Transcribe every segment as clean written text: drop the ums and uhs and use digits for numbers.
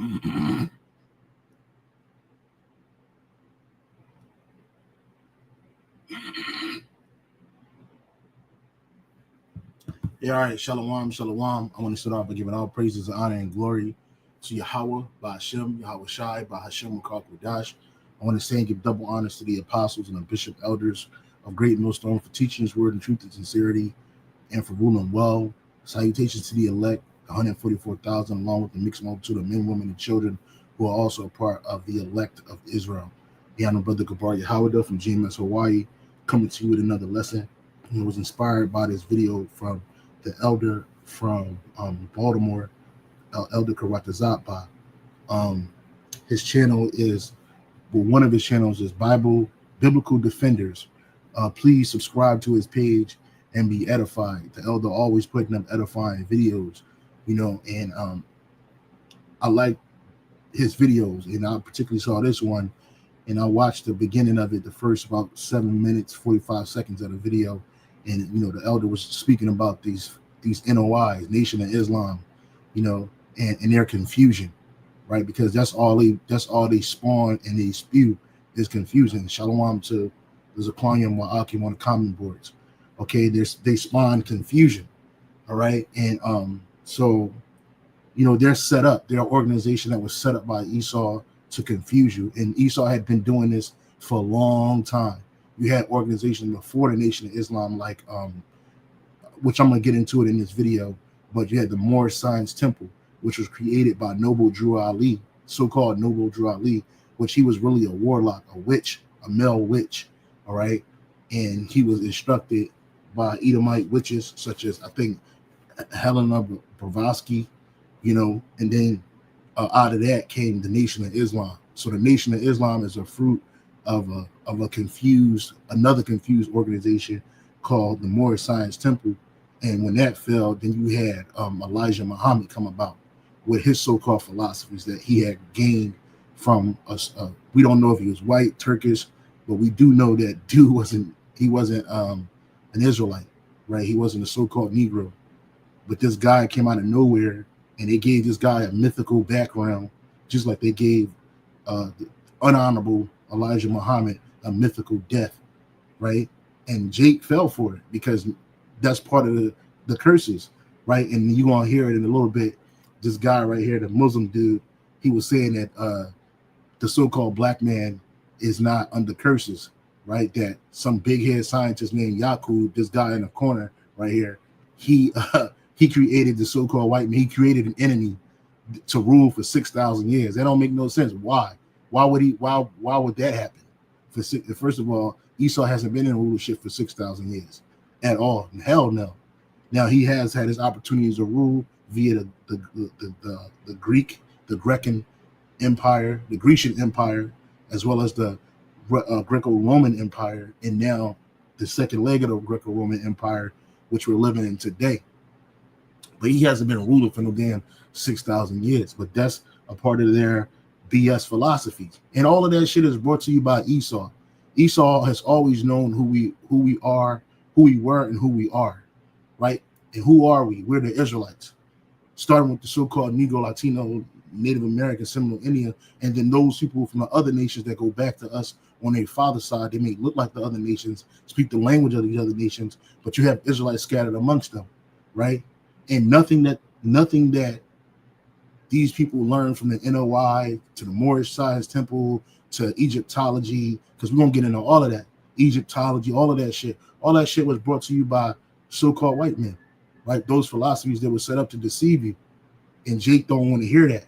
Yeah, all right. Shalom, shalom. I want to start off by giving all praises, honor, and glory to Yahweh, by Hashem, Yahweh Shai, by Hashem, Dash. I want to say and give double honors to the apostles and the bishop elders of Great Millstone for teaching his word in truth and sincerity and for ruling well. Salutations to the elect, 144,000, along with the mixed multitude of men, women, and children who are also a part of the elect of Israel. The Honorable Brother Gabar Yahweh from GMS Hawaii, coming to you with another lesson. It was inspired by this video from the elder from Baltimore, Elder Karatazatba. His channel is, well, one of his channels is Biblical Defenders. Please subscribe to his page and be edified. The elder always putting up edifying videos, and I like his videos, and I particularly saw this one, and I watched the beginning of it, the first about 7 minutes, 45 seconds of the video. And the elder was speaking about these NOIs, Nation of Islam, and their confusion, right? Because that's all they spawn and they spew is confusion. Shalom to the Zaquanium Wa'akim on the common boards. Okay, they spawn confusion. All right. And so they're set up, they're an organization that was set up by Esau to confuse you. And Esau had been doing this for a long time. You had organizations before the Nation of Islam, like which I'm gonna get into it in this video, but you had the Moorish Science Temple, which was created by Noble Drew Ali, so-called Noble Drew Ali, which he was really a warlock, a witch, a male witch, all right? And he was instructed by Edomite witches, such as, I think, Helena Blavatsky, and then out of that came the Nation of Islam. So the Nation of Islam is a fruit of another confused organization called the Moorish Science Temple. And when that fell, then you had Elijah Muhammad come about with his so-called philosophies that he had gained from us. We don't know if he was white, Turkish, but we do know that dude wasn't an Israelite, right? He wasn't a so-called Negro. But this guy came out of nowhere, and they gave this guy a mythical background, just like they gave the unhonorable Elijah Muhammad a mythical death, right? And Jake fell for it because that's part of the curses, right? And you're gonna hear it in a little bit. This guy right here, the Muslim dude, he was saying that the so-called black man is not under curses, right? That some big-head scientist named Yakub, this guy in the corner right here, he created the so-called white man. He created an enemy to rule for 6,000 years. That don't make no sense. Why? Why would that happen? First of all, Esau hasn't been in rulership for 6,000 years at all. Hell no. Now he has had his opportunities to rule via the Grecan Empire, the Grecian Empire, as well as the Greco-Roman Empire, and now the second leg of the Greco-Roman Empire, which we're living in today. But he hasn't been a ruler for no damn 6,000 years. But that's a part of their BS philosophies. And all of that shit is brought to you by Esau. Esau has always known who we are, who we were, and who we are, right? And who are we? We're the Israelites. Starting with the so-called Negro, Latino, Native American, Seminole Indian, and then those people from the other nations that go back to us on their father's side. They may look like the other nations, speak the language of these other nations, but you have Israelites scattered amongst them, right? And nothing that these people learn from the NOI to the Moorish Science Temple to Egyptology, because we're going to get into all of that. Egyptology, all of that shit. All that shit was brought to you by so-called white men, right? Those philosophies that were set up to deceive you. And Jake don't want to hear that.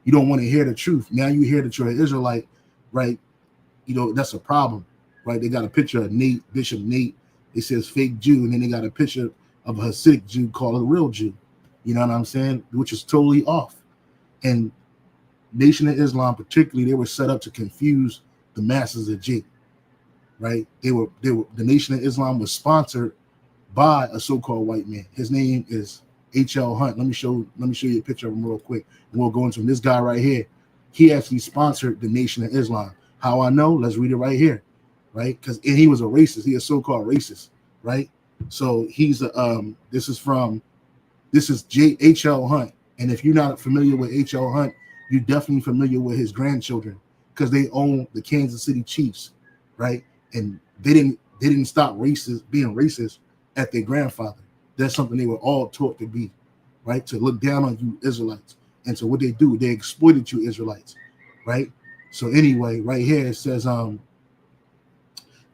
You don't want to hear the truth. Now you hear that you're an Israelite, right? That's a problem, right? They got a picture of Nate, Bishop Nate. It says fake Jew, and then they got a picture of a Hasidic Jew called a real Jew. You know what I'm saying? Which is totally off. And Nation of Islam, particularly, they were set up to confuse the masses of Jake, right? The Nation of Islam was sponsored by a so-called white man. His name is H.L. Hunt. Let me show you a picture of him real quick, and we'll go into him. This guy right here, he actually sponsored the Nation of Islam. How I know? Let's read it right here, right? Because he was a racist. He a so-called racist, right? So he's this is H.L. Hunt. And if you're not familiar with H.L. Hunt, you're definitely familiar with his grandchildren because they own the Kansas City Chiefs, right? And they didn't stop being racist at their grandfather. That's something they were all taught to be, right? To look down on you Israelites. And so what they do, they exploited you Israelites, right? So anyway, right here it says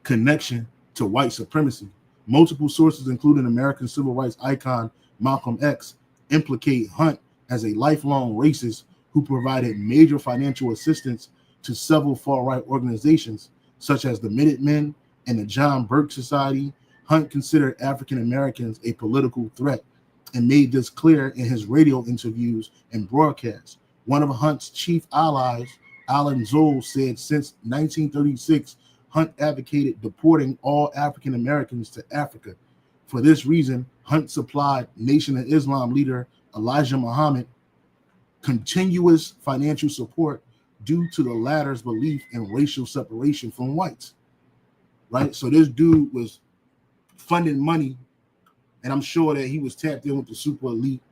connection to white supremacy. Multiple sources, including American civil rights icon Malcolm X, implicate Hunt as a lifelong racist who provided major financial assistance to several far-right organizations, such as the Minutemen and the John Birch Society. Hunt considered African Americans a political threat and made this clear in his radio interviews and broadcasts. One of Hunt's chief allies, Alan Zoll, said since 1936, Hunt advocated deporting all African Americans to Africa. For this reason, Hunt supplied Nation of Islam leader Elijah Muhammad continuous financial support due to the latter's belief in racial separation from whites. Right? So this dude was funding money, and I'm sure that he was tapped in with the super elite.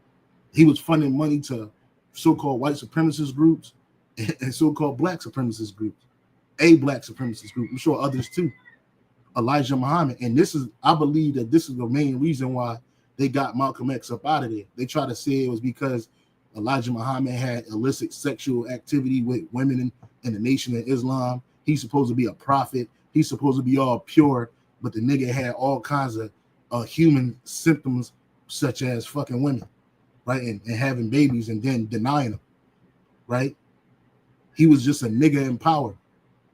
He was funding money to so-called white supremacist groups and so-called black supremacist groups. A black supremacist group, I'm sure others too. Elijah Muhammad. And I believe that this is the main reason why they got Malcolm X up out of there. They try to say it was because Elijah Muhammad had illicit sexual activity with women in the Nation of Islam. He's supposed to be a prophet. He's supposed to be all pure, but the nigga had all kinds of human symptoms, such as fucking women, right? And having babies and then denying them, right? He was just a nigga in power.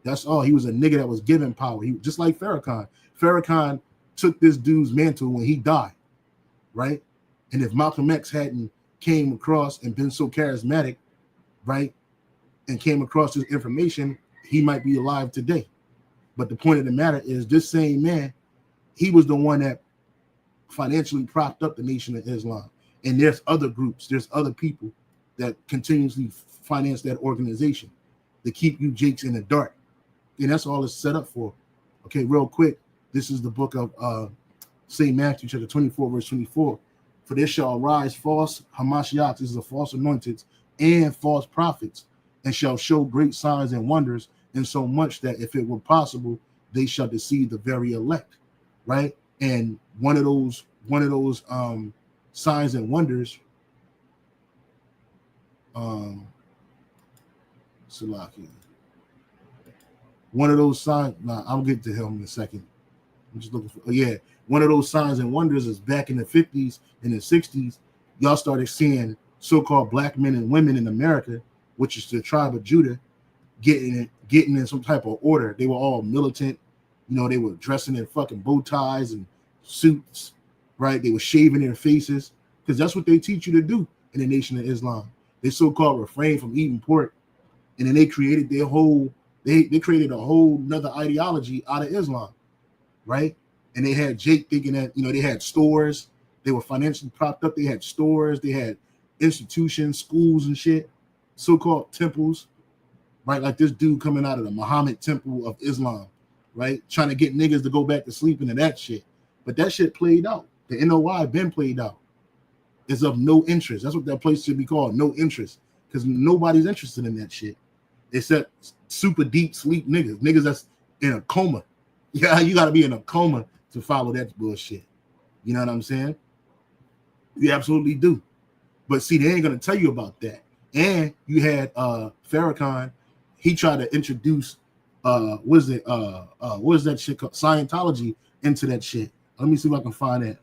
That's all. He was a nigga that was given power. He just like Farrakhan. Farrakhan took this dude's mantle when he died, right? And if Malcolm X hadn't came across and been so charismatic, right, and came across this information, he might be alive today. But the point of the matter is, this same man, he was the one that financially propped up the Nation of Islam. And there's other groups, there's other people that continuously finance that organization to keep you jakes in the dark. And that's all it's set up for. Okay, real quick. This is the book of St. Matthew, chapter 24, verse 24. For there shall arise false Hamashiachs, this is a false anointed, and false prophets, and shall show great signs and wonders, in so much that if it were possible, they shall deceive the very elect. Right? And one of those signs and wonders, Salaki. One of those signs, I'll get to him in a second. I'm just looking for, one of those signs and wonders is back in the 50s and the 60s, y'all started seeing so-called black men and women in America, which is the tribe of Judah, getting in some type of order. They were all militant, they were dressing in fucking bow ties and suits, right? They were shaving their faces, because that's what they teach you to do in the Nation of Islam. They so-called refrain from eating pork, and then they created their whole, they created a whole nother ideology out of Islam, right? And they had Jake thinking that, they had stores, they were financially propped up, they had stores, they had institutions, schools and shit, so-called temples, right? Like this dude coming out of the Muhammad Temple of Islam, right? Trying to get niggas to go back to sleep into that shit. But that shit played out. The NOI been played out. It's of no interest. That's what that place should be called, no interest. Because nobody's interested in that shit. Except super deep sleep niggas that's in a coma. Yeah, you got to be in a coma to follow that bullshit. You know what I'm saying? You absolutely do. But see, they ain't going to tell you about that. And you had Farrakhan. He tried to introduce, what is that shit called? Scientology into that shit. Let me see if I can find that.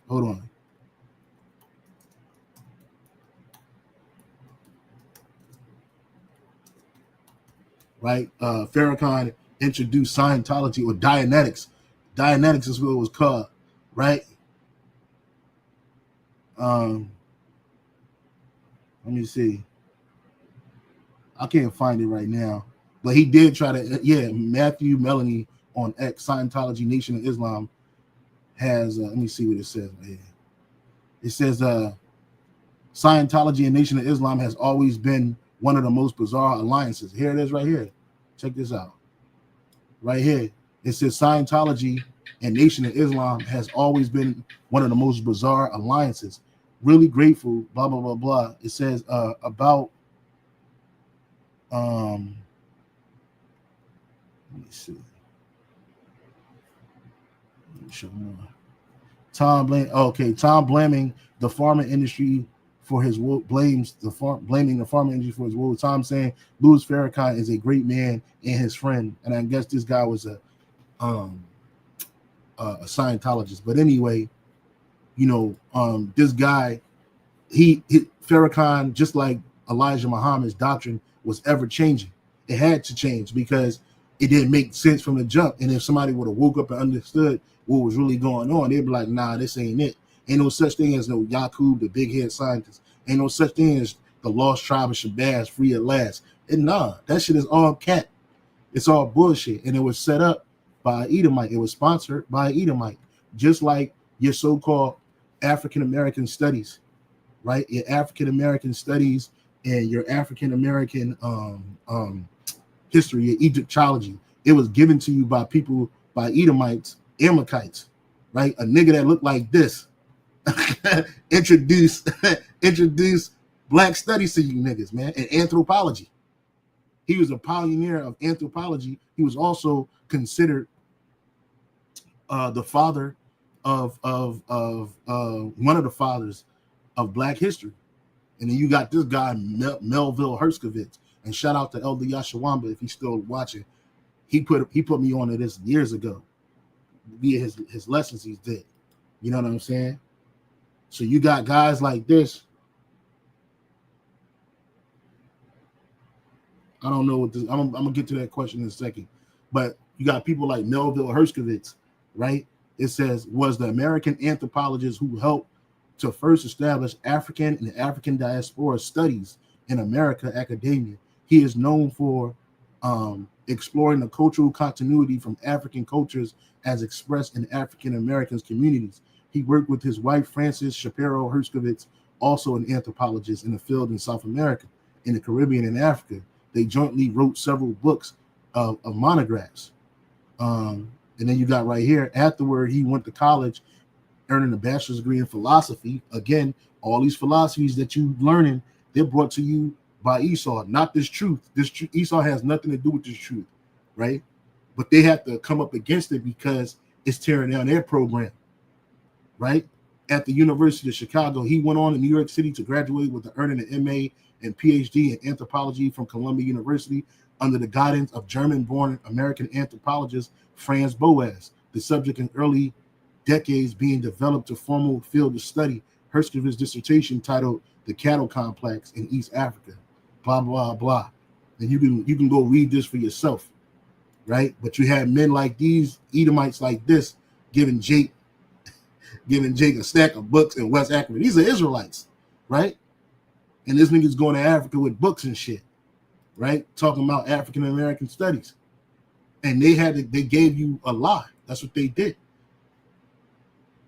Hold on. Right? Farrakhan introduced Scientology, or Dianetics. Dianetics is what it was called, right? Let me see. I can't find it right now. But he did try to, Matthew Melanie on X, Scientology, Nation of Islam, has, let me see what it says right here. It says, Scientology and Nation of Islam has always been one of the most bizarre alliances. Here it is right here. Check this out. Right here. It says Scientology and Nation of Islam has always been one of the most bizarre alliances. really grateful, blah, blah, blah, blah. It says about, let me see. Let me show more. Tom blaming the farming industry for his blaming the farming industry for his woes. Tom saying Louis Farrakhan is a great man and his friend, and I guess this guy was a Scientologist. But anyway, this guy, he Farrakhan, just like Elijah Muhammad's doctrine, was ever changing. It had to change because it didn't make sense from the jump. And if somebody would have woke up and understood what was really going on, they'd be like, nah, this ain't it. Ain't no such thing as no Yakub, the big head scientist. Ain't no such thing as the lost tribe of Shabazz free at last. And nah, that shit is all cat. It's all bullshit. And it was set up by Edomite. It was sponsored by Edomite. Just like your so-called African-American studies, right? Your African-American studies and your African-American history, your Egyptology. It was given to you by people, by Edomites, Amalekites, right? A nigga that looked like this introduce black studies to you niggas, man, and anthropology. He was a pioneer of anthropology. He was also considered the father of one of the fathers of black history. And then you got this guy, Melville Herskovitz. And shout out to Elder Yashawamba if he's still watching. He put me on to this years ago via his lessons he did. You know what I'm saying? So you got guys like this. I don't know what this. I'm gonna get to that question in a second. But you got people like Melville Herskovitz, right? It says, was the American anthropologist who helped to first establish African and African diaspora studies in America academia. He is known for exploring the cultural continuity from African cultures as expressed in African Americans communities. He worked with his wife, Frances Shapiro Herskovitz, also an anthropologist in the field in South America, in the Caribbean, and Africa. They jointly wrote several books of monographs. And then you got right here, afterward, he went to college, earning a bachelor's degree in philosophy. Again, all these philosophies that you're learning, they're brought to you by Esau, not this truth. Esau has nothing to do with this truth, right? But they have to come up against it because it's tearing down their program, right? At the University of Chicago, he went on in New York City to graduate with earning an MA and PhD in anthropology from Columbia University under the guidance of German-born American anthropologist Franz Boas. The subject in early decades being developed to formal field of study. Herskovitz's dissertation titled "The Cattle Complex in East Africa," blah blah blah. And you can go read this for yourself, right? But you had men like these Edomites like this giving Jake a stack of books in West Africa. These are Israelites, right? And this nigga's going to Africa with books and shit, right? Talking about African American studies, and they gave you a lie. That's what they did.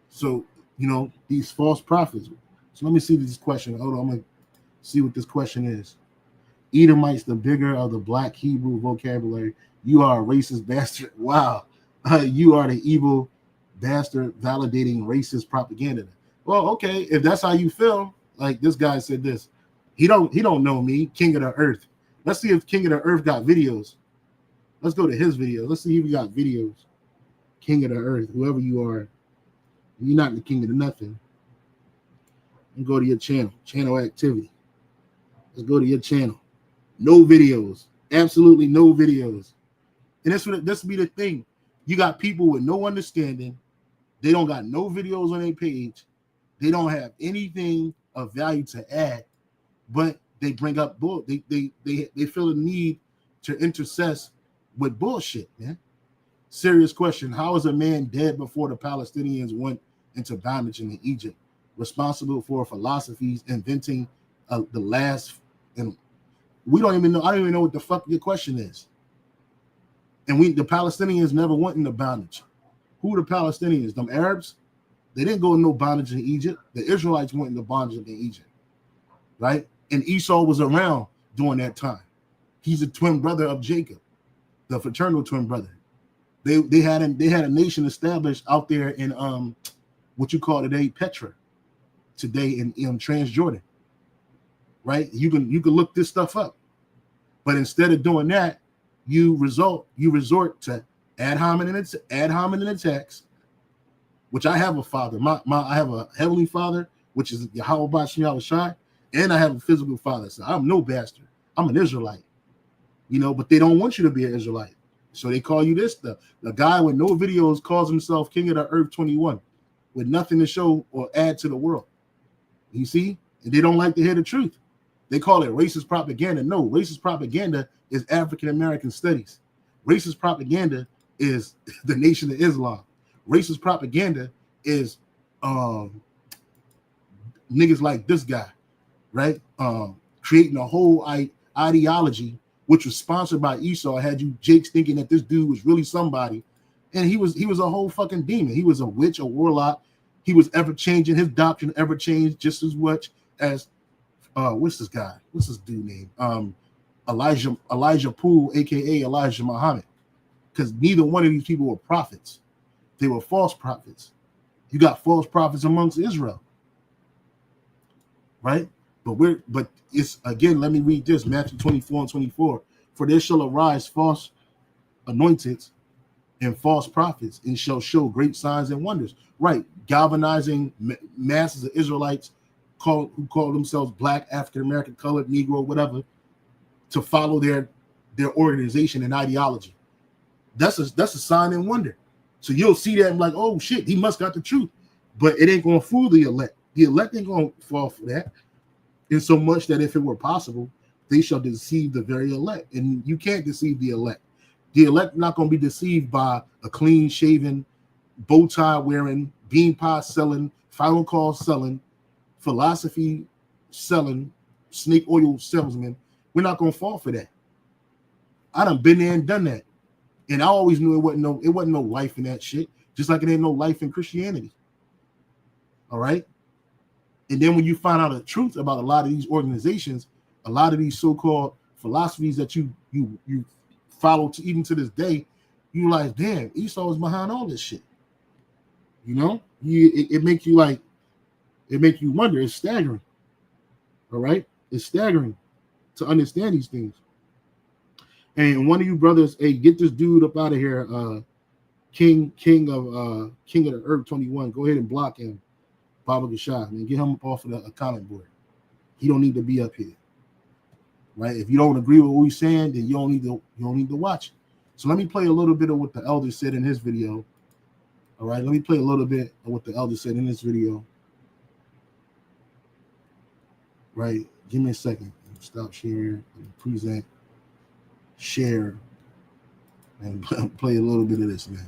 So, these false prophets. So let me see this question. Hold on, I'm going to see what this question is. Edomites, the bigger of the black Hebrew vocabulary. You are a racist bastard. Wow. You are the evil bastard validating racist propaganda. Well, okay, if that's how you feel, like this guy said this. He don't know me, King of the Earth. Let's see if King of the Earth got videos. Let's go to his video. Let's see if he got videos. King of the Earth, whoever you are. You're not the king of the nothing. And go to your channel activity. Let's go to your channel. No videos. Absolutely no videos. And this be the thing. You got people with no understanding. They don't got no videos on their page. They don't have anything of value to add, but they bring up bull. They feel the need to intercess with bullshit, man. Serious question. How is a man dead before the Palestinians went into bondage in Egypt? Responsible for philosophies, inventing the last, and we don't even know. I don't even know what the fuck your question is. And the Palestinians never went into bondage. Who are the Palestinians? Them Arabs? They didn't go in no bondage in Egypt. The Israelites went into bondage in Egypt, right? And Esau was around during that time. He's a twin brother of Jacob, the fraternal twin brother. They had a nation established out there in what you call today Petra, today in Transjordan, right? You can look this stuff up, but instead of doing that, you resort to ad hominem attacks, which I have a father. I have a heavenly father, which is Yahweh Bashim Yahushai, and I have a physical father. So I'm no bastard. I'm an Israelite, but they don't want you to be an Israelite. So they call you this. The guy with no videos calls himself King of the Earth 21 with nothing to show or add to the world. You see? And they don't like to hear the truth. They call it racist propaganda. No, racist propaganda is African American studies. Racist propaganda is the Nation of Islam. Racist propaganda is niggas like this guy, right? Creating a whole ideology which was sponsored by Esau, had you Jakes thinking that this dude was really somebody, and he was a whole fucking demon. He was a witch, a warlock. He was ever changing. His doctrine ever changed just as much as what's this guy? What's this dude name? Elijah Poole, aka Elijah Muhammad. Because neither one of these people were prophets. They were false prophets. You got false prophets amongst Israel, right? But it's again, let me read this, Matthew 24:24. For there shall arise false anointed and false prophets, and shall show great signs and wonders. Right, galvanizing masses of Israelites who call themselves Black, African American, colored, Negro, whatever, to follow their organization and ideology. That's a sign and wonder. So you'll see that and like, oh shit, he must got the truth, but it ain't gonna fool the elect. The elect ain't gonna fall for that. In so much that if it were possible, they shall deceive the very elect. And you can't deceive the elect. The elect not going to be deceived by a clean-shaven, bow tie wearing, bean pie selling, final call selling, philosophy selling, snake oil salesman. We're not going to fall for that. I done been there and done that. And I always knew it wasn't no life in that shit, just like it ain't no life in Christianity. All right? And then when you find out the truth about a lot of these organizations, a lot of these so-called philosophies that you follow even to this day, you realize, damn, Esau is behind all this shit. It makes you wonder. It's staggering. All right, it's staggering to understand these things. And one of you brothers, hey, get this dude up out of here, King of the Earth 21. Go ahead and block him. Baba Gashad, and get him up off of the comment board. He don't need to be up here, right? If you don't agree with what he's saying, then you don't need to watch it. So let me play a little bit of what the elder said in his video. All right, let me play a little bit of what the elder said in this video. Right, give me a second. Stop sharing, present, share, and play a little bit of this, man.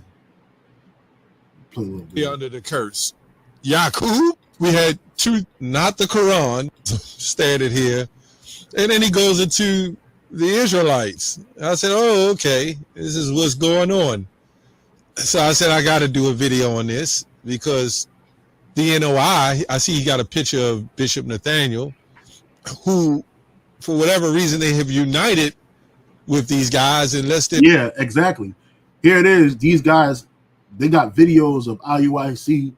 Play a little bit. Be under the curse. Yakub, we had truth, not the Quran, stated here. And then he goes into the Israelites. I said, oh, okay, this is what's going on. So I said, I got to do a video on this because the NOI, I see he got a picture of Bishop Nathaniel, who, for whatever reason, they have united with these guys. Yeah, exactly. Here it is. These guys, they got videos of IUIC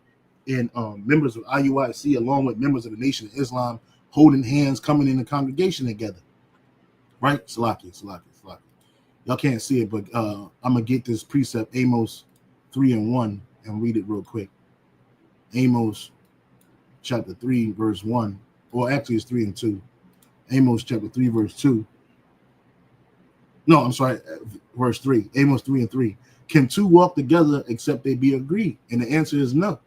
and members of IUIC along with members of the Nation of Islam holding hands, coming in the congregation together. Right? Salaki. Y'all can't see it, but I'm going to get this precept, Amos 3:1, and read it real quick. Amos chapter 3, verse 1. Or actually it's 3:2. Amos chapter 3, verse 2. No, I'm sorry, verse 3. Amos 3:3. Can two walk together except they be agreed? And the answer is no.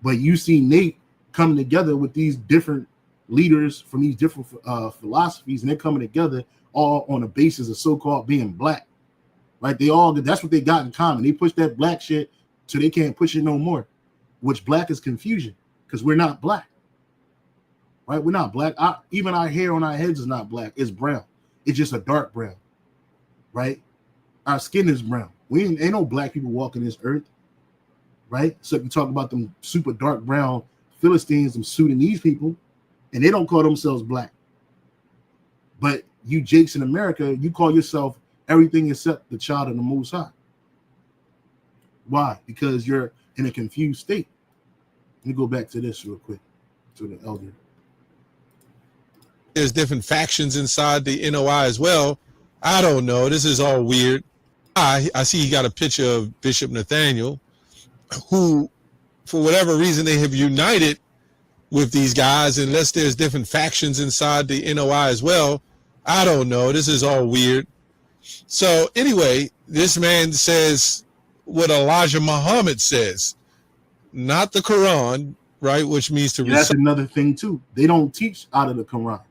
But you see Nate coming together with these different leaders from these different philosophies, and they're coming together all on a basis of so-called being black, right? That's what they got in common. They push that black shit so they can't push it no more, which black is confusion because we're not black, right? We're not black. Even our hair on our heads is not black. It's brown. It's just a dark brown, right? Our skin is brown. Ain't no black people walking this earth. Right? So you talk about them super dark brown Philistines, them Sudanese people, and they don't call themselves black. But you Jakes in America, you call yourself everything except the child of the Most High. Why? Because you're in a confused state. Let me go back to this real quick. to the elder. There's different factions inside the NOI as well. I don't know. This is all weird. I see he got a picture of Bishop Nathaniel, who, for whatever reason, they have united with these guys, unless there's different factions inside the NOI as well. I don't know. This is all weird. So anyway, this man says what Elijah Muhammad says, not the Quran, right? Which means to That's another thing too. They don't teach out of the Quran.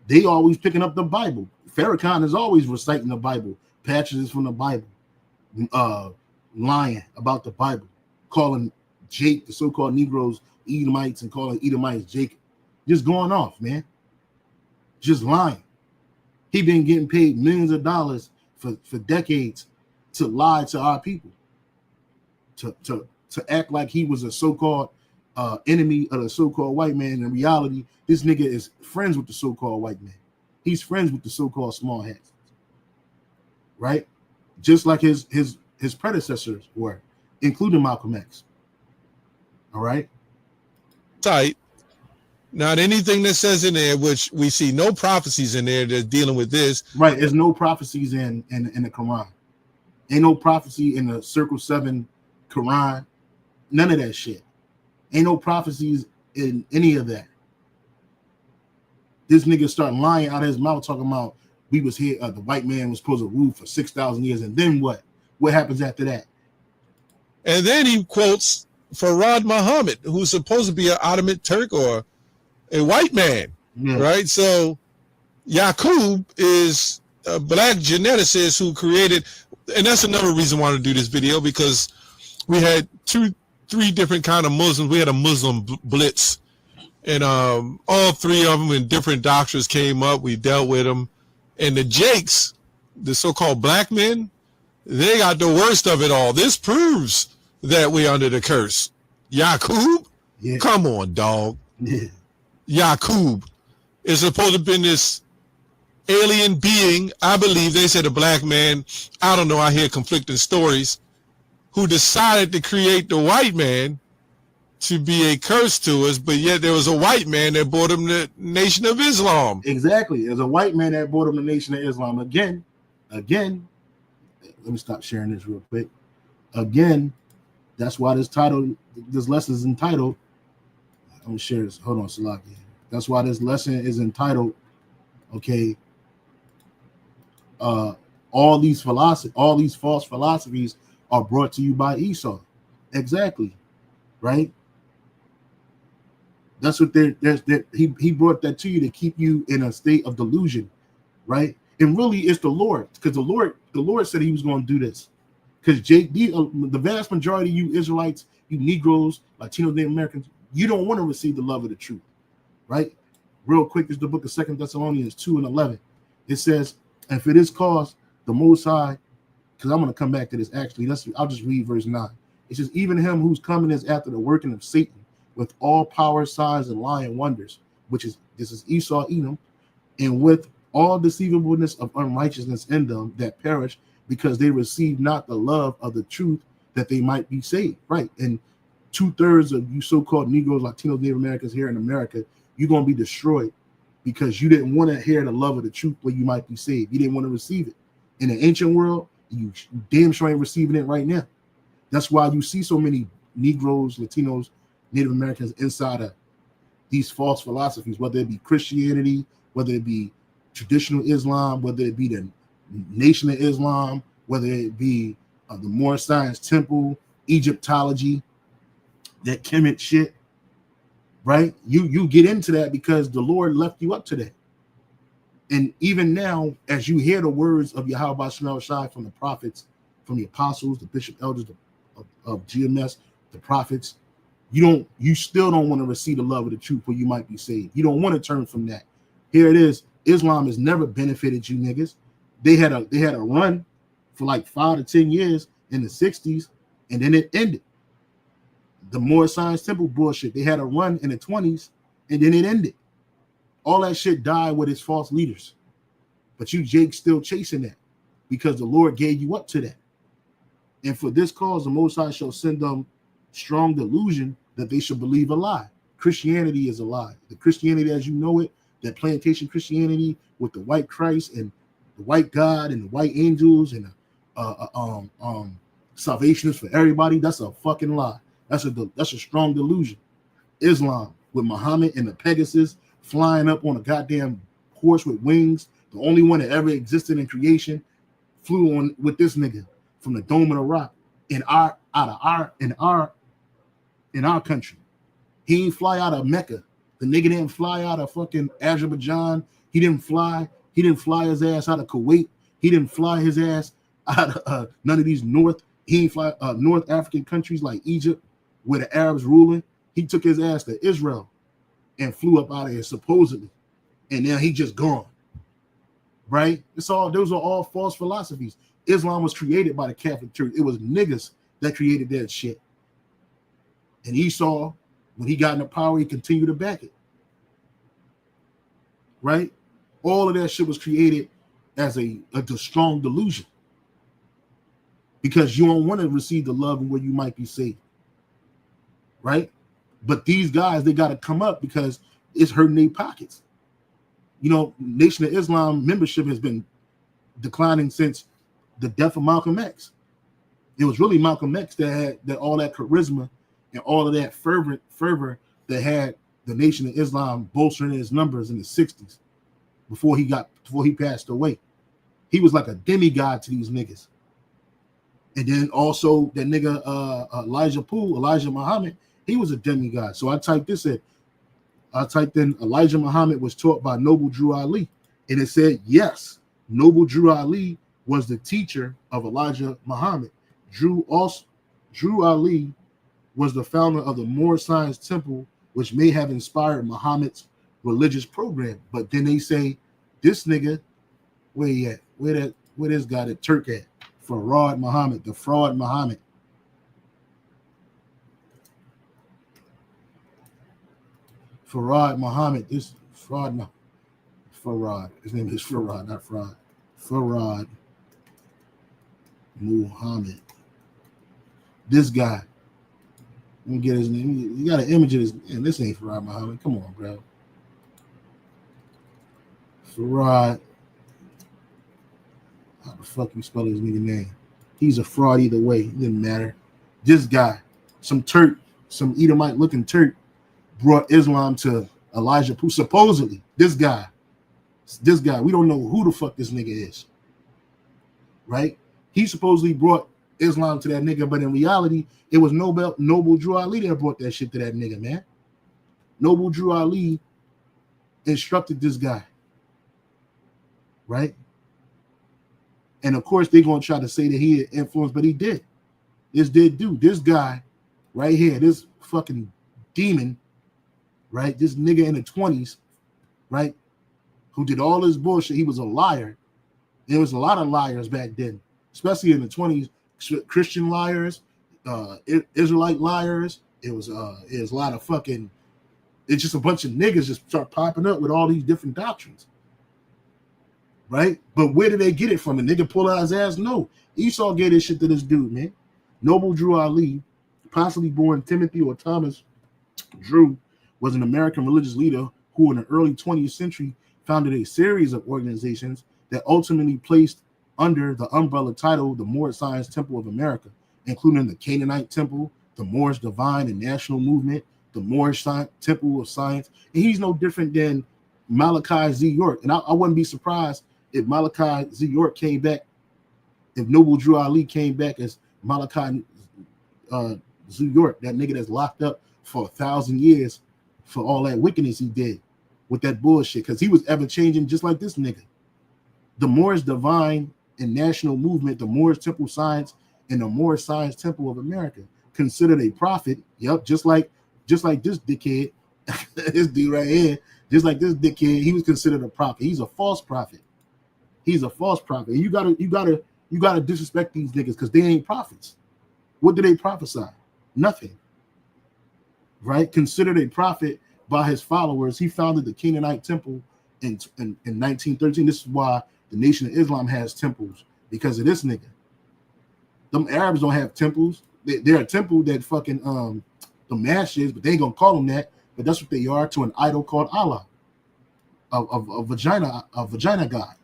They always picking up the Bible. Farrakhan is always reciting the Bible, passages from the Bible, lying about the Bible, calling Jake, the so-called Negroes, Edomites, and calling Edomites Jacob. Just going off, man. Just lying. He been getting paid millions of dollars for decades to lie to our people, to act like he was a so-called enemy of the so-called white man. In reality, this nigga is friends with the so-called white man. He's friends with the so-called small hats, right? Just like his predecessors were, including Malcolm X. All right. Tight. Not anything that says in there, which we see no prophecies in there that's dealing with this. Right. There's no prophecies in the Quran. Ain't no prophecy in the Circle 7 Quran. None of that shit. Ain't no prophecies in any of that. This nigga start lying out of his mouth talking about we was here, the white man was supposed to rule for 6,000 years, and then what? What happens after that? And then he quotes Farad Muhammad, who's supposed to be an Ottoman Turk or a white man, right? So Yakub is a black geneticist who created, and that's another reason why I want to do this video, because we had three different kind of Muslims. We had a Muslim blitz, and all three of them in different doctrines came up. We dealt with them, and the Jakes, the so-called black men, they got the worst of it all. This proves that we're under the curse. Yakub, come on, dog. Yakub is supposed to have been this alien being. I believe they said a black man. I don't know. I hear conflicting stories. Who decided to create the white man to be a curse to us, but yet there was a white man that brought him the Nation of Islam. Exactly. There's a white man that brought him the Nation of Islam. Again, let me stop sharing this real quick. Again, that's why this lesson is entitled, I'm going to share this. Hold on, Salaki. That's why this lesson is entitled, okay, all these false philosophies are brought to you by Esau. Exactly. Right? That's what he brought that to you to keep you in a state of delusion, right? And really it's the Lord, because the Lord said he was going to do this. Because the vast majority of you Israelites, you Negroes, Latino, Native Americans, you don't want to receive the love of the truth, right? Real quick, is the book of 2 Thessalonians 2:11. It says, and for this cause, the Most High, because I'm going to come back to this actually. I'll just read verse 9. It says, even him who's coming is after the working of Satan with all power, signs, and lying wonders, this is Esau, Edom, and with all deceivableness of unrighteousness in them that perish, because they receive not the love of the truth that they might be saved, right? And 2/3 of you so-called Negroes, Latinos, Native Americans here in America, you're going to be destroyed because you didn't want to hear the love of the truth where you might be saved. You didn't want to receive it. In the ancient world, you damn sure ain't receiving it right now. That's why you see so many Negroes, Latinos, Native Americans inside of these false philosophies, whether it be Christianity, whether it be traditional Islam, whether it be the Nation of Islam, whether it be the Moorish Science Temple, Egyptology, that Kemet shit, right? You get into that because the Lord left you up to that. And even now, as you hear the words of Yahweh Shai from the prophets, from the apostles, the bishop elders of GMS, the prophets, you still don't want to receive the love of the truth where you might be saved. You don't want to turn from that. Here it is. Islam has never benefited you niggas. They had a run for like 5 to 10 years in the 60s, and then it ended. The Moorish Science Temple bullshit, they had a run in the 20s, and then it ended. All that shit died with its false leaders. But you, Jake, still chasing that because the Lord gave you up to that. And for this cause, the Most High shall send them strong delusion that they should believe a lie. Christianity is a lie. The Christianity as you know it, that plantation Christianity with the white Christ and the white God and the white angels and salvation is for everybody, that's a fucking lie. That's a strong delusion. Islam with Muhammad and the Pegasus flying up on a goddamn horse with wings, the only one that ever existed in creation, flew on with this nigga from the Dome of the Rock in our country. He didn't fly out of Mecca. The nigga didn't fly out of fucking Azerbaijan. He didn't fly his ass out of Kuwait. He didn't fly his ass out of none of these North African countries like Egypt, where the Arabs ruling. He took his ass to Israel and flew up out of here supposedly, and now he just gone. Right? Those are all false philosophies. Islam was created by the Catholic Church. It was niggas that created that shit. And Esau, when he got into power, he continued to back it. Right? All of that shit was created as a strong delusion. Because you don't want to receive the love and where you might be saved. Right? But these guys, they got to come up because it's hurting their pockets. You know, Nation of Islam membership has been declining since the death of Malcolm X. It was really Malcolm X that had all that charisma and all of that fervor that had the Nation of Islam bolstering his numbers in the 60s before he passed away. He was like a demigod to these niggas. And then also that nigga Elijah Muhammad, he was a demigod. So I typed in Elijah Muhammad was taught by Noble Drew Ali. And it said, yes, Noble Drew Ali was the teacher of Elijah Muhammad. Drew Ali was the founder of the Moorish Science Temple, which may have inspired Muhammad's religious program. But then they say, this nigga, where he at? Where this guy, the Turk at? Farad Muhammad, the fraud Muhammad. Farad Muhammad, this fraud, no, Farad. His name is Farad, not fraud. Farad Muhammad. This guy. Let me get his name. You got an image of this. And this ain't Farad Muhammad. Come on, bro. Farad. How the fuck you spell his nigga name? He's a fraud either way. It didn't matter. This guy, some Turk, some Edomite looking Turk, brought Islam to Elijah, who supposedly this guy, we don't know who the fuck this nigga is, right? He supposedly brought Islam to that nigga, but in reality, it was Noble Drew Ali that brought that shit to that nigga, man. Noble Drew Ali instructed this guy, right? And of course, they're gonna try to say that he had influence, but he did. This guy right here, this fucking demon, right? This nigga in the 20s, right? Who did all this bullshit. He was a liar. There was a lot of liars back then, especially in the 20s. Christian liars, Israelite liars. It was a lot of fucking. It's just a bunch of niggas just start popping up with all these different doctrines, right? But where did they get it from? The nigga pull out his ass? No, Esau gave this shit to this dude, man. Noble Drew Ali, possibly born Timothy or Thomas Drew, was an American religious leader who in the early 20th century founded a series of organizations that ultimately placed under the umbrella title the Moorish Science Temple of America, including the Canaanite Temple, the Moorish Divine and National Movement, the Moorish Temple of Science. And he's no different than Malachi Z. York. And I wouldn't be surprised if Malachi Z. York came back, if Noble Drew Ali came back as Malachi Z. York, that nigga that's locked up for 1,000 years for all that wickedness he did with that bullshit, because he was ever changing just like this nigga. The Moorish Divine and National Movement, the Moorish Temple of Science, and the Moorish Science Temple of America, considered a prophet. Yep, just like this dickhead, this dude right here, just like this dickhead, he was considered a prophet. He's a false prophet. He's a false prophet. And you gotta disrespect these niggas because they ain't prophets. What do they prophesy? Nothing. Right? Considered a prophet by his followers. He founded the Canaanite Temple in 1913. This is why the Nation of Islam has temples, because of this nigga. Them Arabs don't have temples. They're a temple that fucking the mash is, but they ain't gonna call them that but that's what they are to an idol called Allah, a vagina god.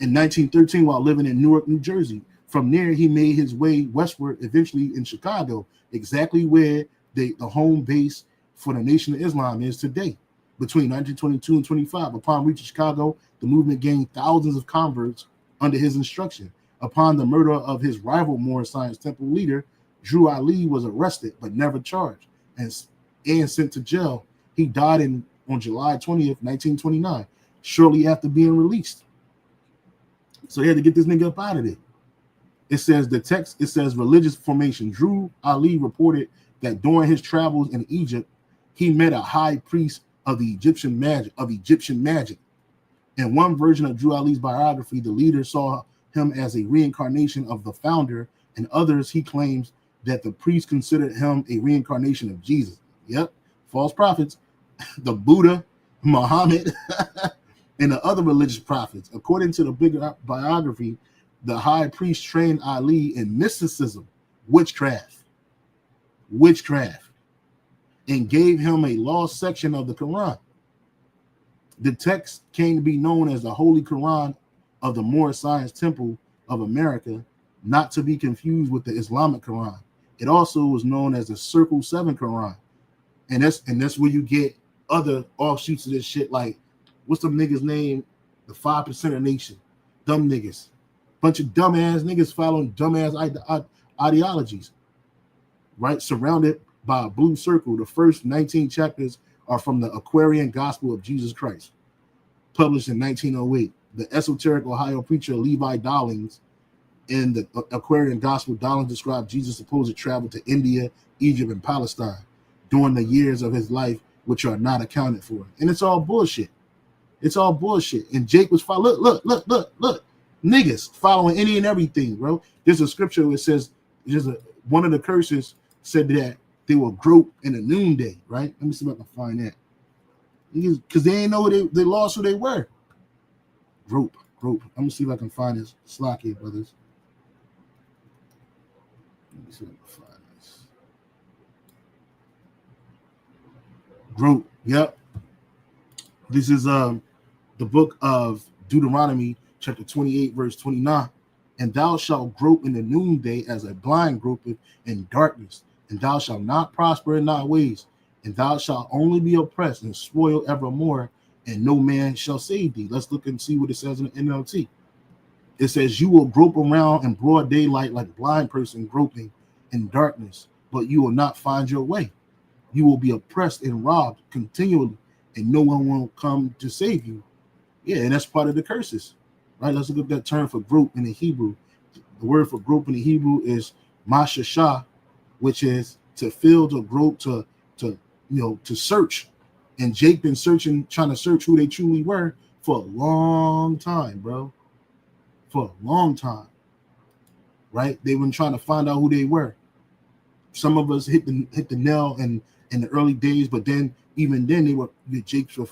In 1913, while living in Newark, New Jersey. From there, he made his way westward, eventually in Chicago, exactly where the home base for the Nation of Islam is today. Between 1922 and 25, upon reaching Chicago, the movement gained thousands of converts under his instruction. Upon the murder of his rival Moorish Science Temple leader, Drew Ali was arrested but never charged and sent to jail. He died on July 20th, 1929, shortly after being released. So they had to get this nigga up out of there. It says religious formation. Drew Ali reported that during his travels in Egypt, he met a high priest of Egyptian magic. In one version of Drew Ali's biography, the leader saw him as a reincarnation of the founder. In others, he claims that the priest considered him a reincarnation of Jesus. Yep, false prophets, the Buddha, Muhammad, and the other religious prophets. According to the bigger biography, the high priest trained Ali in mysticism, witchcraft, and gave him a lost section of the Quran. The text came to be known as the Holy Quran of the Moorish Science Temple of America, not to be confused with the Islamic Quran. It also was known as the Circle 7 Quran. And that's where you get other offshoots of this shit, like, what's them niggas' name? The 5% Nation. Dumb niggas. Bunch of dumbass niggas following dumbass ideologies. Right? Surrounded by a blue circle. The first 19 chapters are from the Aquarian Gospel of Jesus Christ, published in 1908. The esoteric Ohio preacher Levi Dowlings, in the Aquarian Gospel, Dowlings described Jesus' supposed travel to India, Egypt, and Palestine during the years of his life, which are not accounted for. And it's all bullshit. It's all bullshit. And Jake was following, look, niggas following any and everything, bro. There's a scripture that says, one of the curses said that they will grope in the noonday, right? Let me see if I can find that. Because they ain't know they lost who they were. Grope. I'm gonna see if I can find this. Slack here, brothers. Let me see if I can find this. Grope. Yep. This is the book of Deuteronomy, chapter 28, verse 29. And thou shalt grope in the noonday as a blind gropeth in darkness, and thou shalt not prosper in thy ways, and thou shalt only be oppressed and spoiled evermore, and no man shall save thee. Let's look and see what it says in the NLT. It says, you will grope around in broad daylight like a blind person groping in darkness, but you will not find your way. You will be oppressed and robbed continually, and no one will come to save you. Yeah, and that's part of the curses. Right, let's look at that term for grope in the Hebrew. The word for grope in the Hebrew is mashashah, which is to fill, to grope, to search. And Jake been trying to search who they truly were for a long time, bro. For a long time. Right? They've been trying to find out who they were. Some of us hit the nail in the early days, but then even then Jakes were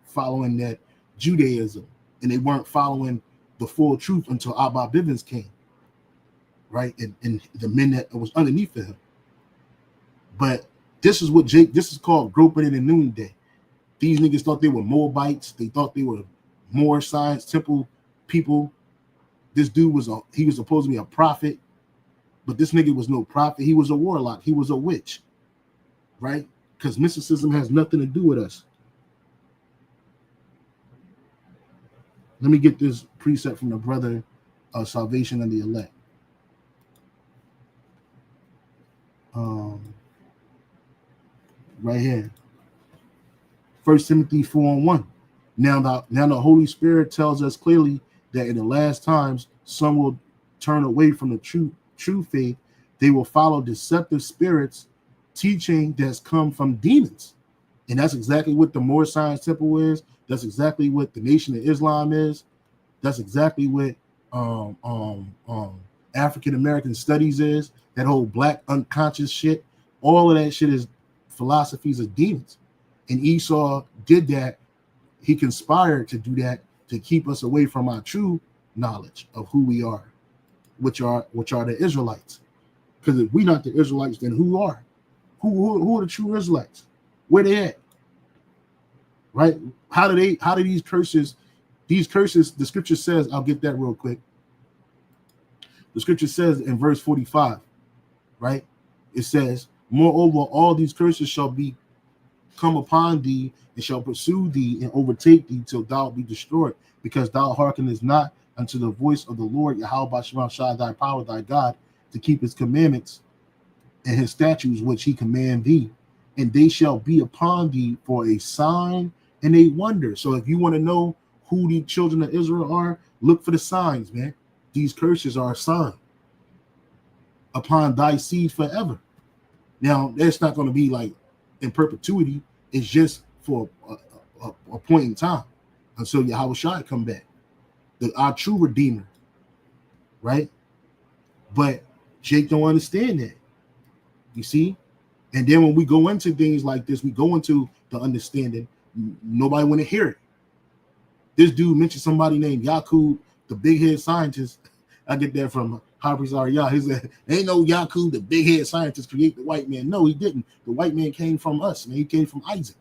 following that Judaism. And they weren't following the full truth until Abba Bivens came, right? And the men that was underneath of him. But this is called groping in the noonday. These niggas thought they were Moabites. They thought they were Moorish Science Temple people. This dude was supposed to be a prophet, but this nigga was no prophet. He was a warlock. He was a witch, right? Because mysticism has nothing to do with us. Let me get this precept from the brother of Salvation and the Elect. Right here. 1 Timothy 4:1. Now the Holy Spirit tells us clearly that in the last times, some will turn away from the true faith. They will follow deceptive spirits, teaching that's come from demons. And that's exactly what the Moorish Science Temple is. That's exactly what the Nation of Islam is. That's exactly what African American studies is. That whole black unconscious shit. All of that shit is philosophies of demons. And Esau did that. He conspired to do that to keep us away from our true knowledge of who we are, which are the Israelites. Because if we're not the Israelites, then who are? Who are the true Israelites? Where they at? Right? How do these curses, the scripture says, I'll get that real quick. The scripture says in verse 45, right? It says, moreover, all these curses shall be come upon thee and shall pursue thee and overtake thee till thou be destroyed, because thou hearkenest not unto the voice of the Lord Yahweh Shai thy power, thy God, to keep his commandments and his statutes which he command thee, and they shall be upon thee for a sign and a wonder. So if you want to know who the children of Israel are, look for the signs, man. These curses are a sign upon thy seed forever. Now, that's not going to be like in perpetuity. It's just for a point in time until Yahweh Shai come back, our true Redeemer, right? But Jake don't understand that. You see? And then when we go into things like this, we go into the understanding, nobody want to hear it. This dude mentioned somebody named Yakub, the big head scientist. I get that from Harper's Ariyah. He said, ain't no Yakub, the big head scientist, create the white man. No, he didn't. The white man came from us, man. He came from Isaac,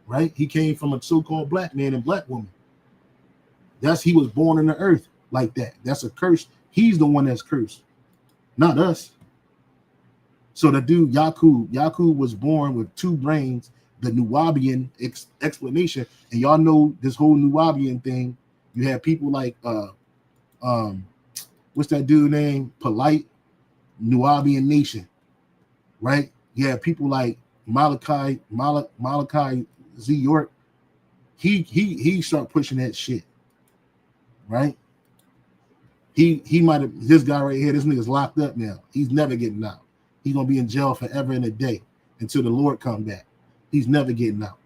right? He came from a so-called black man and black woman. He was born in the earth like that. That's a curse. He's the one that's cursed, not us. So the dude Yakub was born with two brains, the Nubian explanation. And y'all know this whole Nubian thing. You have people like what's that dude name? Polite Nubian Nation, right? You have people like Malachi Z. York. He start pushing that shit, right? He might have, this guy right here, this nigga's locked up now. He's never getting out. He's gonna be in jail forever and a day until the Lord come back. He's never getting out,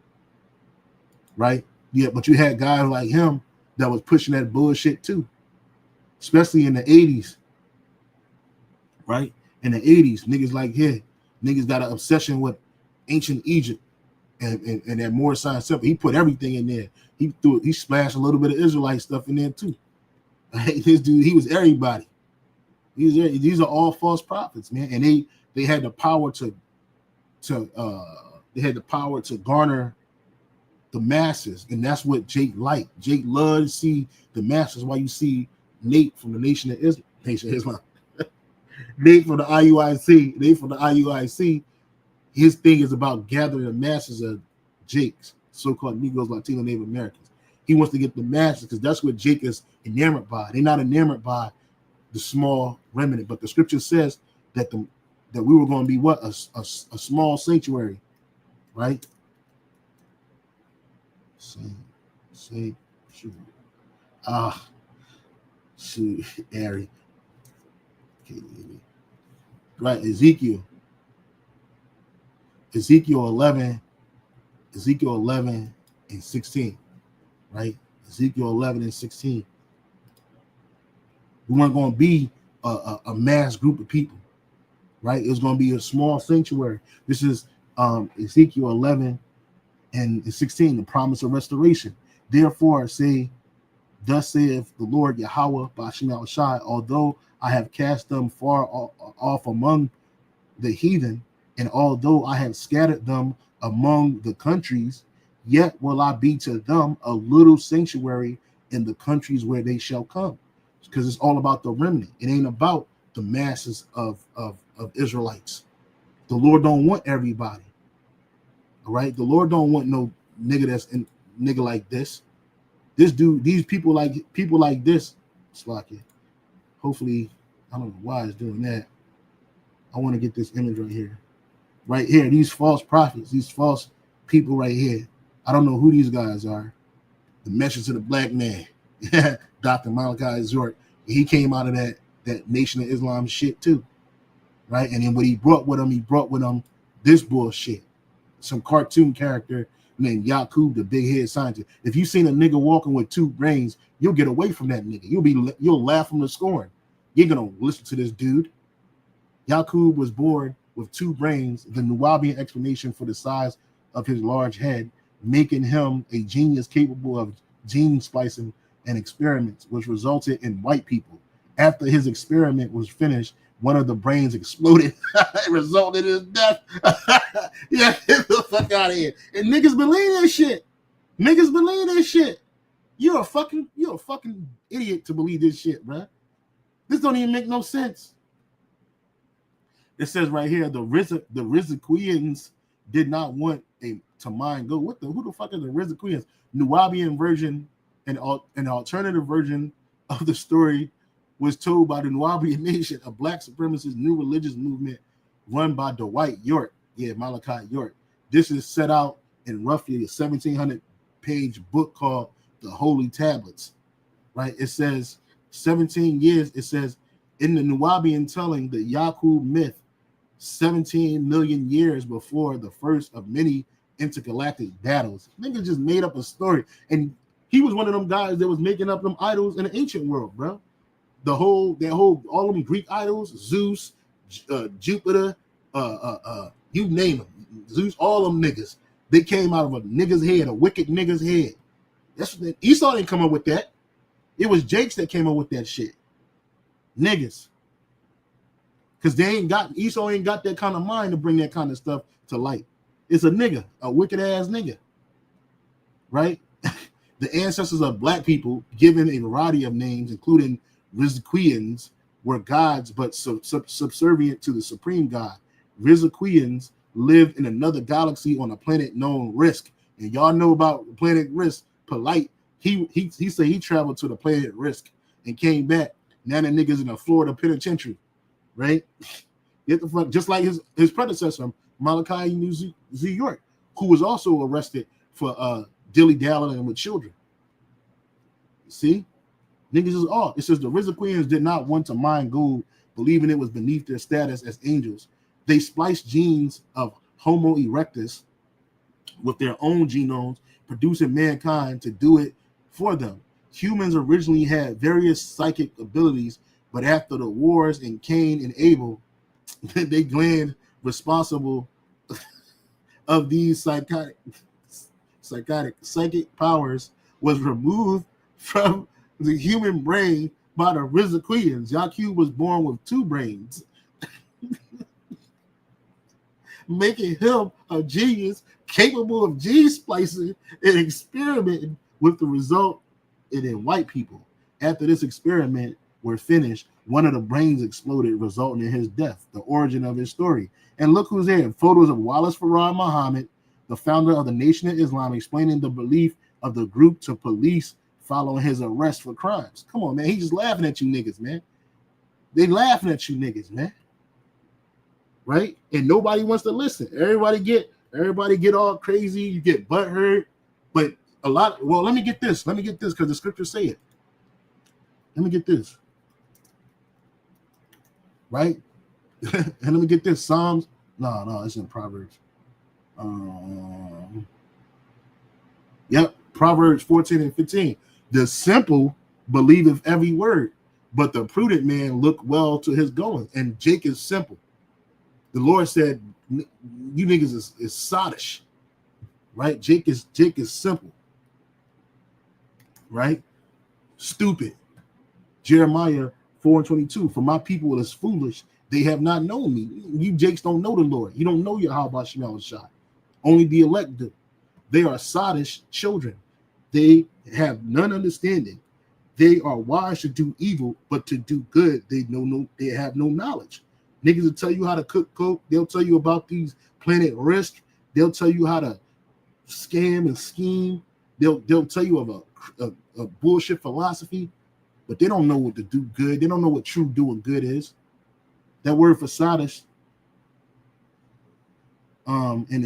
right? Yeah, but you had guys like him that was pushing that bullshit too, especially in the 80s, right? In the 80s, niggas like niggas got an obsession with ancient Egypt and that more science stuff. He put everything in there. He splashed a little bit of Israelite stuff in there too. Right? This dude, he was everybody. These are all false prophets, man, and they had the power to garner the masses, and that's what Jake liked. Jake loved to see the masses. Why you see Nate from the Nation of Islam, Nate from the IUIC, his thing is about gathering the masses of Jake's so-called Negroes, Latino, Native Americans. He wants to get the masses because that's what Jake is enamored by. They're not enamored by the small remnant, but the scripture says that we were going to be what? A small sanctuary, right? Ari. Right, Ezekiel 11 and 16, right? Ezekiel 11 and 16. We weren't going to be a mass group of people, right? It was going to be a small sanctuary. This is Ezekiel 11 and 16, the promise of restoration. Therefore, thus saith the Lord Yahweh, Bashim Shai, although I have cast them far off among the heathen, and although I have scattered them among the countries, yet will I be to them a little sanctuary in the countries where they shall come. Because it's all about the remnant. It ain't about the masses of Israelites. The Lord don't want everybody. All right, the Lord don't want no nigga like this. This dude, these people like this. Slocky. Hopefully, I don't know why it's doing that. I want to get this image right here. Right here, these false prophets, these false people right here. I don't know who these guys are. The message to the black man, Dr. Malachi Zork. He came out of that Nation of Islam shit too, right? And then what he brought with him this bullshit. Some cartoon character named Yakub, the big head scientist. If you seen a nigga walking with two brains, you'll get away from that nigga. You'll laugh from the scorn. You're gonna listen to this dude. Yakub was born with two brains, the Nubian explanation for the size of his large head, making him a genius capable of gene splicing and experiments, which resulted in white people After his experiment was finished, one of the brains exploded. It resulted in his death. Yeah, get the fuck out of here. And niggas believe that shit. Niggas believe this shit. You're a fucking idiot to believe this shit, bruh. This don't even make no sense. It says right here, the Rizaquians did not want to mind go. Who the fuck are the Rizaquians? Nubian version, an alternative version of the story was told by the Nubian nation, a black supremacist new religious movement run by Dwight York. Yeah, Malachi York. This is set out in roughly a 1,700-page book called The Holy Tablets. Right? It says 17 years. It says in the Nubian telling, the Yakub myth, 17 million years before the first of many intergalactic battles. Nigga just made up a story, and he was one of them guys that was making up them idols in the ancient world, bro. All them Greek idols, Zeus, Jupiter, you name them, Zeus, all them niggas. They came out of a nigga's head, a wicked nigga's head. That's what Esau didn't come up with that. It was Jakes that came up with that shit. Niggas. Because Esau ain't got that kind of mind to bring that kind of stuff to light. It's a nigga, a wicked ass nigga. Right? The ancestors of black people, given a variety of names, including Rizaquians, were gods but subservient to the supreme god. Rizaquians lived in another galaxy on a planet known Risk. And y'all know about the planet Risk. Polite. He said he traveled to the planet Risk and came back. Now the niggas in a Florida penitentiary. Right? Get the fuck, just like his predecessor, Malachi New York, who was also arrested for dilly-dallying with children. See? Niggas is off. It says the Rizaquians did not want to mine gold, believing it was beneath their status as angels. They spliced genes of Homo erectus with their own genomes, producing mankind to do it for them. Humans originally had various psychic abilities, but after the wars in Cain and Abel, they gland responsible of these psychic powers was removed from the human brain by the Rizaquians. Yakub was born with 2 brains, making him a genius capable of gene splicing and experimenting with the result in white people. After this experiment were finished, one of the brains exploded, resulting in his death, the origin of his story. And look who's there. Photos of Wallace Farad Muhammad, the founder of the Nation of Islam, explaining the belief of the group to police following his arrest for crimes. Come on, man. He's just laughing at you niggas, man. They laughing at you niggas, man. Right? And nobody wants to listen. Everybody get all crazy. You get butthurt. But let me get this. Because the scriptures say it. Let me get this. Right? And let me get this. Psalms. No, it's in Proverbs. Yep. Proverbs 14 and 15. The simple believeth every word, but the prudent man look well to his going. And Jake is simple. The Lord said, you niggas is sottish. Right? Jake is simple. Right? Stupid. Jeremiah 4:22. For my people is foolish. They have not known me. You Jakes don't know the Lord. You don't know Yahweh Shem Shai. Only the elect do. They are sottish children. They have none understanding. They are wise to do evil, but to do good, they have no knowledge. Niggas will tell you how to cook coke. They'll tell you about these planet Risk. They'll tell you how to scam and scheme. They'll tell you of a bullshit philosophy, but they don't know what to do good. They don't know what true doing good is. That word for sottish, in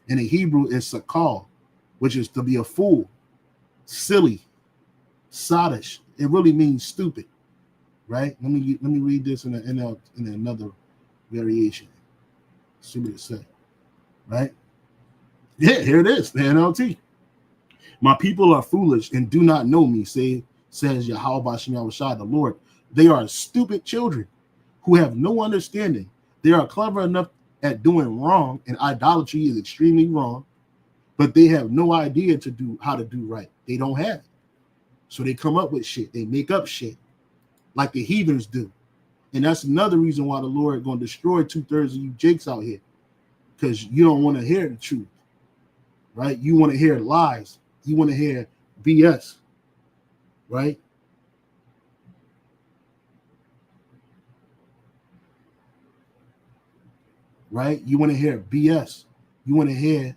the Hebrew is sakal, which is to be a fool, silly, sottish. It really means stupid, right? Let me read this in another variation. See what it says, right? Yeah, here it is, the NLT. My people are foolish and do not know me, says Yahweh Shem Shai, the Lord. They are stupid children who have no understanding. They are clever enough at doing wrong, and idolatry is extremely wrong, but they have no idea how to do right. They don't have it. So they come up with shit. They make up shit. like the heathens do. And that's another reason why the Lord is going to destroy 2/3 of you jakes out here, because you don't want to hear the truth, right? You want to hear lies. You want to hear BS, right? Right? You want to hear BS. You want to hear,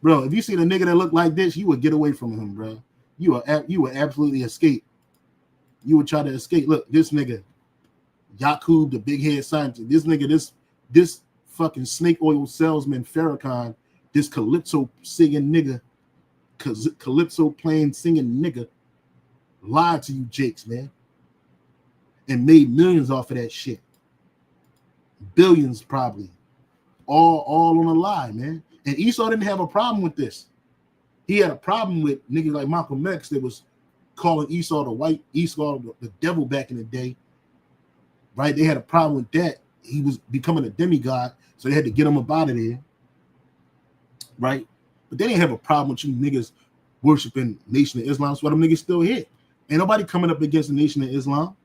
bro, if you see the nigga that look like this, you would get away from him, bro. You would absolutely escape. You would try to escape. Look, this nigga, Yakub, the big head scientist. This nigga, this fucking snake oil salesman, Farrakhan, this calypso singing nigga, calypso playing singing nigga, lied to you jakes, man, and made millions off of that shit. Billions probably. All on a lie, man. And Esau didn't have a problem with this. He had a problem with niggas like Malcolm X that was calling Esau the devil back in the day. Right? They had a problem with that. He was becoming a demigod, so they had to get him up out of there. Right? But they didn't have a problem with you niggas worshiping Nation of Islam. So them niggas still here. Ain't nobody coming up against the Nation of Islam.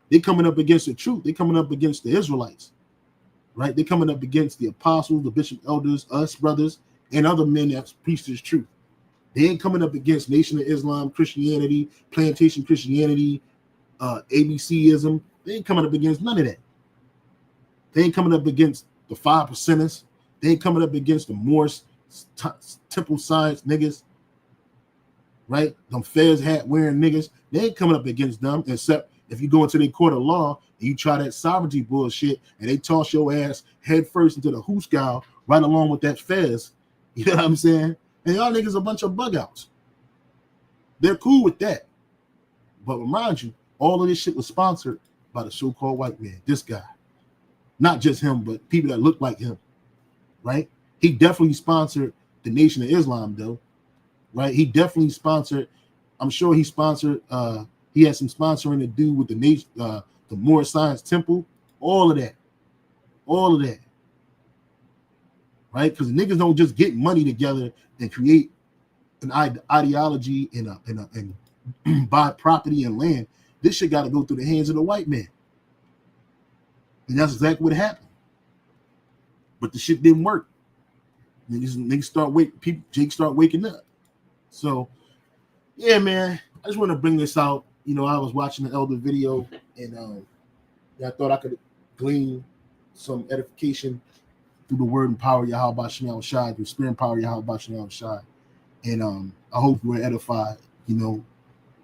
They coming up against the truth. They coming up against the Israelites. Right? They're coming up against the apostles, the bishop elders, us brothers, and other men that preach this truth. They ain't coming up against Nation of Islam, Christianity, plantation Christianity, ABCism. They ain't coming up against none of that. They ain't coming up against the 5%ers. They ain't coming up against the Morse temple science niggas. Right? Them Fez hat wearing niggas. They ain't coming up against them, except if you go into their court of law and you try that sovereignty bullshit and they toss your ass head first into the hoosgow right along with that Fez, you know what I'm saying? And y'all niggas a bunch of bug outs. They're cool with that. But remind you, all of this shit was sponsored by the so-called white man, this guy. Not just him, but people that look like him, right? He definitely sponsored the Nation of Islam, though, right? He definitely sponsored, I'm sure he sponsored, he had some sponsoring to do with the nation, the Moore Science Temple, all of that, right? Because niggas don't just get money together and create an ideology and buy property and land. This shit got to go through the hands of the white man, and that's exactly what happened. But the shit didn't work. Niggas start waking up. So, yeah, man, I just want to bring this out. You know, I was watching the elder video, and I thought I could glean some edification through the word and power of Yahweh Shem Shai, through spirit and power of Yahweh Shem Shai. And I hope you were edified. You know,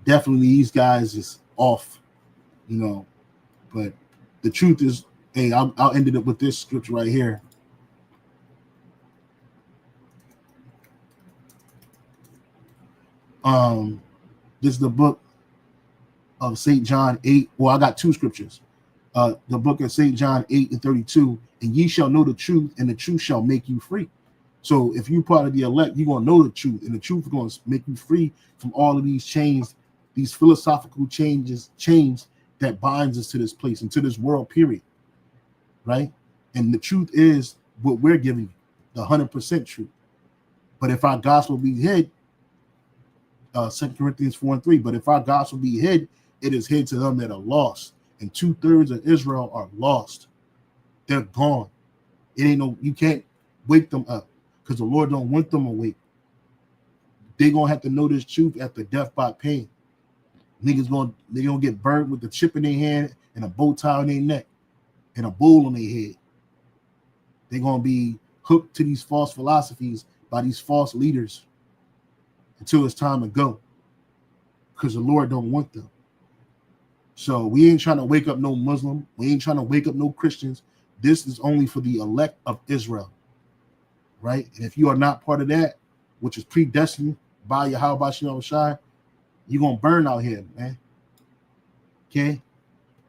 definitely these guys is off, you know, but the truth is, hey, I'll end it up with this scripture right here. This is the book of St. John 8. Well, I got two scriptures. The book of St. John 8:32, and ye shall know the truth, and the truth shall make you free. So if you're part of the elect, you're going to know the truth, and the truth is going to make you free from all of these chains, these philosophical chains that binds us to this place and to this world, period. Right? And the truth is what we're giving you, the 100% truth. But if our gospel be hid, 2 Corinthians 4:3, but if our gospel be hid, it is hid to them that are lost. And 2/3 of Israel are lost. They're gone. It ain't no, you can't wake them up because the Lord don't want them awake. They're gonna have to know this truth after death by pain. They're gonna get burned with a chip in their hand and a bow tie on their neck and a bowl on their head. They're gonna be hooked to these false philosophies by these false leaders until it's time to go, because the Lord don't want them. So we ain't trying to wake up no Muslim. We ain't trying to wake up no Christians. This is only for the elect of Israel, right? And if you are not part of that, which is predestined by Yahweh Shem Shai, you're gonna burn out here, man. Okay.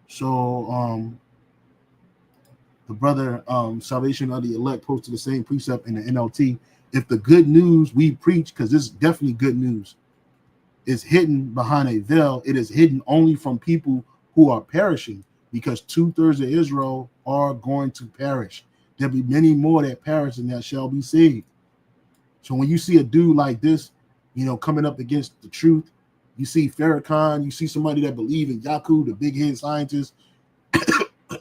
So the brother Salvation of the Elect posted the same precept in the NLT. If the good news we preach, because this is definitely good news, is hidden behind a veil, it is hidden only from people who are perishing, because 2/3 of Israel are going to perish. There'll be many more that perish and that shall be saved. So when you see a dude like this, you know, coming up against the truth, You see Farrakhan, you see somebody that believe in Yakub, the big head scientist,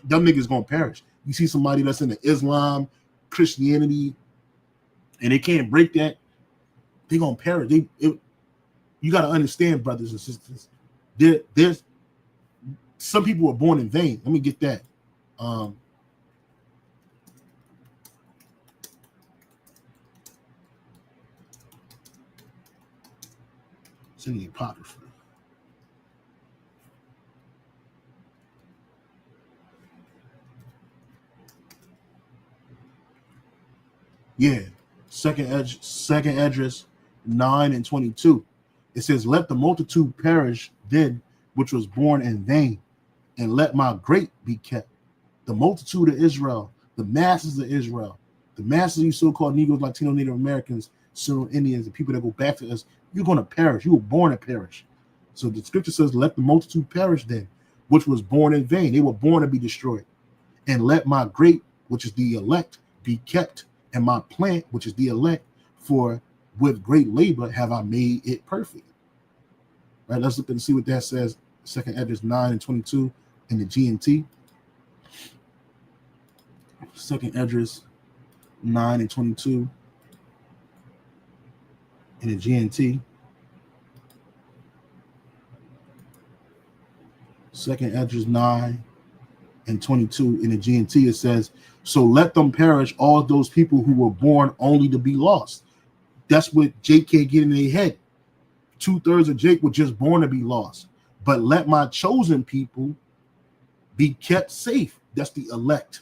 them niggas gonna perish. You see somebody that's in the Islam, Christianity, and they can't break that, they gonna perish. You gotta understand, brothers and sisters. There's some people were born in vain. Let me get that. It's in the Apocrypha. Yeah, second address 9 and 22. It says, "Let the multitude perish then, which was born in vain, and let my great be kept." The multitude of Israel, the masses of Israel, the masses of you so-called Negroes, Latino, Native Americans, Syrian Indians, the people that go back to us, you're going to perish. You were born to perish. So the scripture says, "Let the multitude perish then, which was born in vain." They were born to be destroyed. "And let my great, which is the elect, be kept, and my plant, which is the elect, for with great labor have I made it perfect." Right, let's look and see what that says. Second address 9 and 22 in the GNT. Second address 9 and 22 in the GNT. Second address 9 and 22 in the GNT. It says, "So let them perish, all those people who were born only to be lost." That's what JK get in their head. 2/3 of Jake were just born to be lost. "But let my chosen people be kept safe." That's the elect.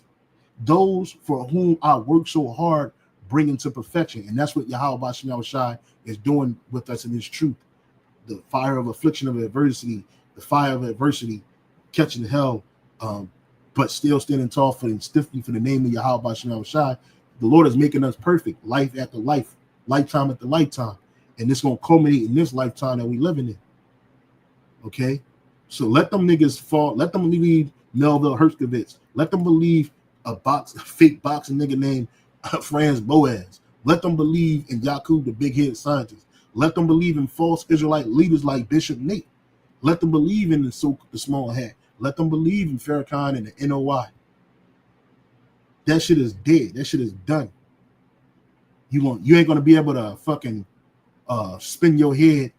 "Those for whom I work so hard, bring into perfection." And that's what Yahweh Shem Shai is doing with us in his truth. The fire of affliction of adversity, the fire of adversity, catching hell, but still standing tall for and stiffly for the name of Yahweh Shem Shai. The Lord is making us perfect, life after life, lifetime after lifetime. And it's going to culminate in this lifetime that we living in. Okay? So let them niggas fall. Let them believe Melville Herskovitz. Let them believe a fake boxing nigga named Franz Boas. Let them believe in Yakub, the big head scientist. Let them believe in false Israelite leaders like Bishop Nate. Let them believe in the small hat. Let them believe in Farrakhan and the NOI. That shit is dead. That shit is done. You ain't gonna be able to fucking spin your head.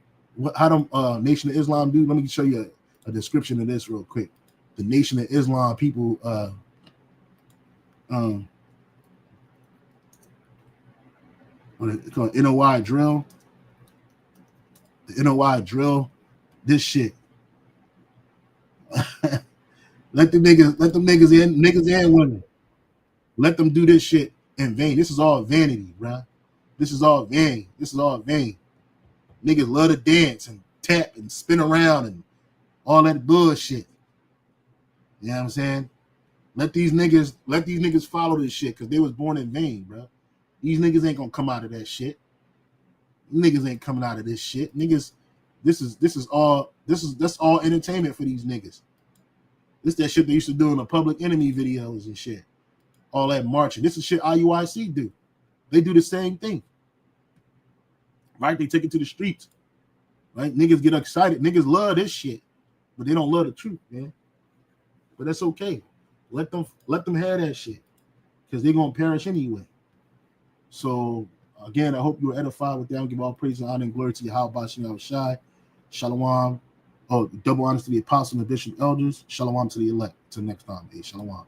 How them Nation of Islam do? Let me show you a description of this real quick. The Nation of Islam people, what is it called? NOI drill. The NOI drill. This shit. Let them niggas and women. Let them do this shit in vain. This is all vanity, bruh. This is all vain. This is all vain. Niggas love to dance and tap and spin around and all that bullshit. You know what I'm saying? Let these niggas follow this shit because they was born in vain, bro. These niggas ain't gonna come out of that shit. Niggas ain't coming out of this shit. Niggas, that's all entertainment for these niggas. This that shit they used to do in the Public Enemy videos and shit. All that marching. This is shit IUIC do. They do the same thing. Right? They take it to the streets. Right? Niggas get excited. Niggas love this shit. But they don't love the truth, man. But that's okay. Let them have that shit. Because they're gonna perish anyway. So again, I hope you were edified with that. I give all praise and honor and glory to Yahweh Shem Shai. Shalom. Oh, double honors to the apostle and the bishop elders. Shalom to the elect. Till next time. Hey, shalom.